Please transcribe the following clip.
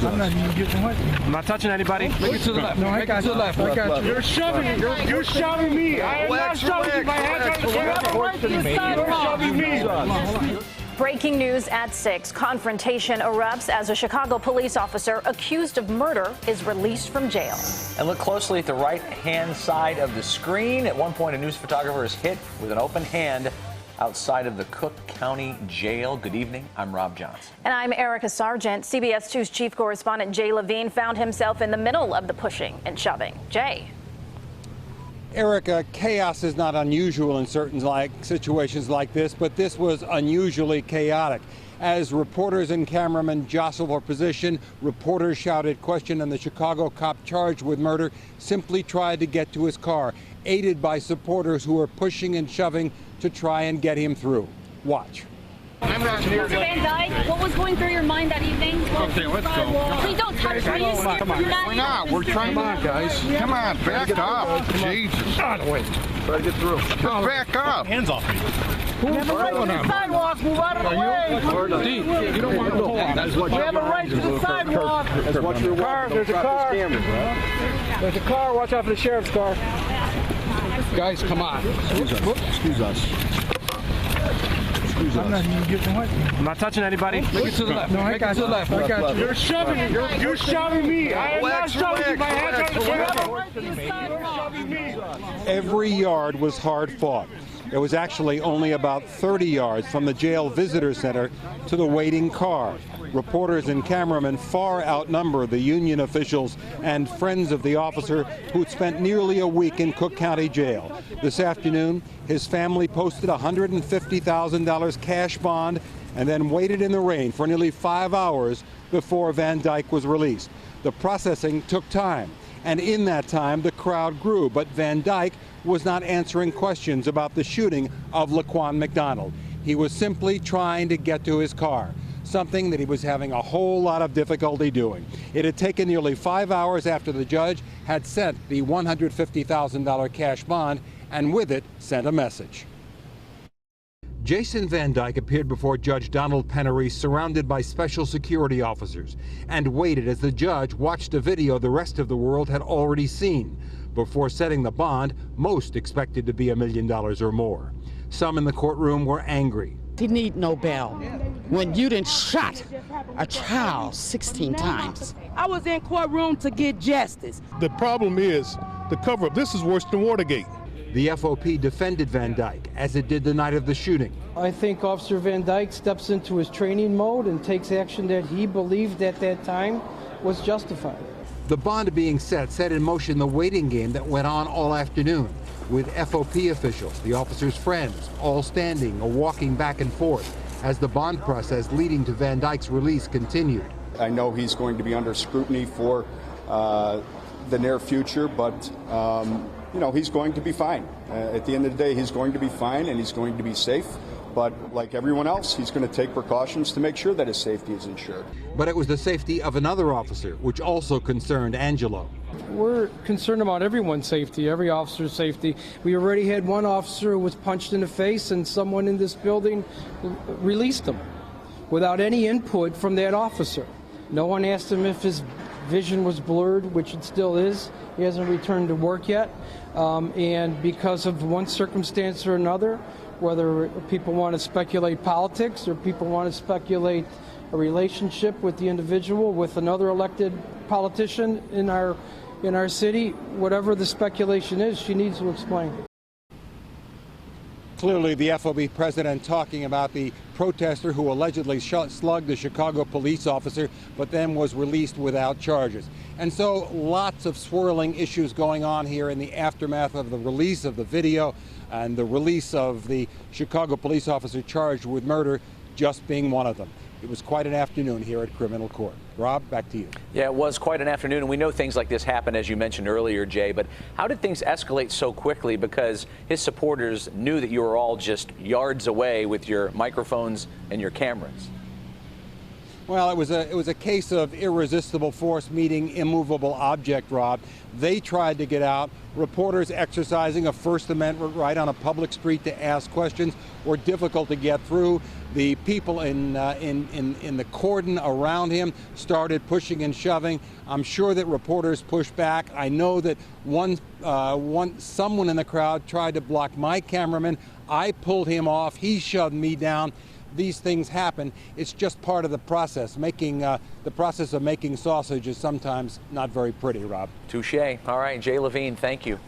Excuse us. I'm not even getting what? I'm not touching anybody. Make it to the left. No, I got you. I got you. You're shoving. You're shoving me. I am not shoving my hands on the You're shoving me. Breaking news at 6. Confrontation erupts as a Chicago police officer accused of murder is released from jail. And look closely at the right-hand side of the screen. At one point, a news photographer is hit with an open hand outside of the Cook County Jail. Good evening. I'm Rob Johnson. And I'm Erica Sargent. CBS 2's chief correspondent Jay Levine found himself in the middle of the pushing and shoving. Jay. Erica, chaos is not unusual in certain situations like this, but this was unusually chaotic. As reporters and cameramen jostled for position, reporters shouted question, and the Chicago cop charged with murder simply tried to get to his car, aided by supporters who were pushing and shoving to try and get him through. Watch. Mr. Van Dyke, what was going through your mind that evening? Okay, let's go. Please don't touch me. We're not. We're trying. Come on, guys. Come on, back up. Jesus. Out of the way. Try to get through. Just back up. Hands off me. We have a right to the sidewalk. Move out of the way. You don't want to pull on. We have a right to the sidewalk. There's a car. There's a car. There's a car. Watch out for the sheriff's car. Guys, come on. Excuse us. I'm not even getting what? I'm not touching anybody. Make it to the left. No, I got you. I got you. You're shoving. You're shoving me. I am not shoving my hands on the sidewalk. Every yard was hard fought. It was actually only about 30 yards from the jail visitor center to the waiting car. Reporters and cameramen far outnumber the union officials and friends of the officer who'd spent nearly a week in Cook County Jail. This afternoon, his family posted a $150,000 cash bond and then waited in the rain for nearly 5 hours before Van Dyke was released. The processing took time, and in that time, the crowd grew, but Van Dyke was not answering questions about the shooting of Laquan McDonald. He was simply trying to get to his car, something that he was having a whole lot of difficulty doing. It had taken nearly 5 hours after the judge had sent the $150,000 cash bond, and with it sent a message. Jason Van Dyke appeared before Judge Donald Pennery surrounded by special security officers and waited as the judge watched a video the rest of the world had already seen. Before setting the bond, most expected to be $1 million or more. Some in the courtroom were angry. He need no bail when you done shot a child 16 times. I was in courtroom to get justice. The problem is the cover-up. This is worse than Watergate. The FOP defended Van Dyke, as it did the night of the shooting. I think Officer Van Dyke steps into his training mode and takes action that he believed at that time was justified. The bond being set in motion the waiting game that went on all afternoon, with FOP officials, the officers' friends, all standing or walking back and forth as the bond process leading to Van Dyke's release continued. I know he's going to be under scrutiny for the near future, but you know, he's going to be fine. At the end of the day, he's going to be fine and he's going to be safe. But like everyone else, he's going to take precautions to make sure that his safety is ensured. But it was the safety of another officer, which also concerned Angelo. We're concerned about everyone's safety, every officer's safety. We already had one officer who was punched in the face, and someone in this building released him without any input from that officer. No one asked him if his vision was blurred, which it still is. He hasn't returned to work yet. And because of one circumstance or another, whether people want to speculate politics or people want to speculate a relationship with the individual with another elected politician in our city, whatever the speculation is, she needs to explain. Clearly, the FOB president talking about the protester who allegedly slugged the Chicago police officer, but then was released without charges. And so lots of swirling issues going on here in the aftermath of the release of the video and the release of the Chicago police officer charged with murder just being one of them. It was quite an afternoon here at criminal court. Rob, back to you. Yeah, it was quite an afternoon, and we know things like this happen, as you mentioned earlier, Jay, but how did things escalate so quickly? Because his supporters knew that you were all just yards away with your microphones and your cameras. Well, it was a case of irresistible force meeting immovable object, Rob. They tried to get out. Reporters exercising a First Amendment right on a public street to ask questions were difficult to get through. The people in the cordon around him started pushing and shoving. I'm sure that reporters pushed back. I know that someone in the crowd tried to block my cameraman. I pulled him off. He shoved me down. These things happen. It's just part of the process. The process of making sausage is sometimes not very pretty, Rob. Touche. All right, Jay Levine, thank you.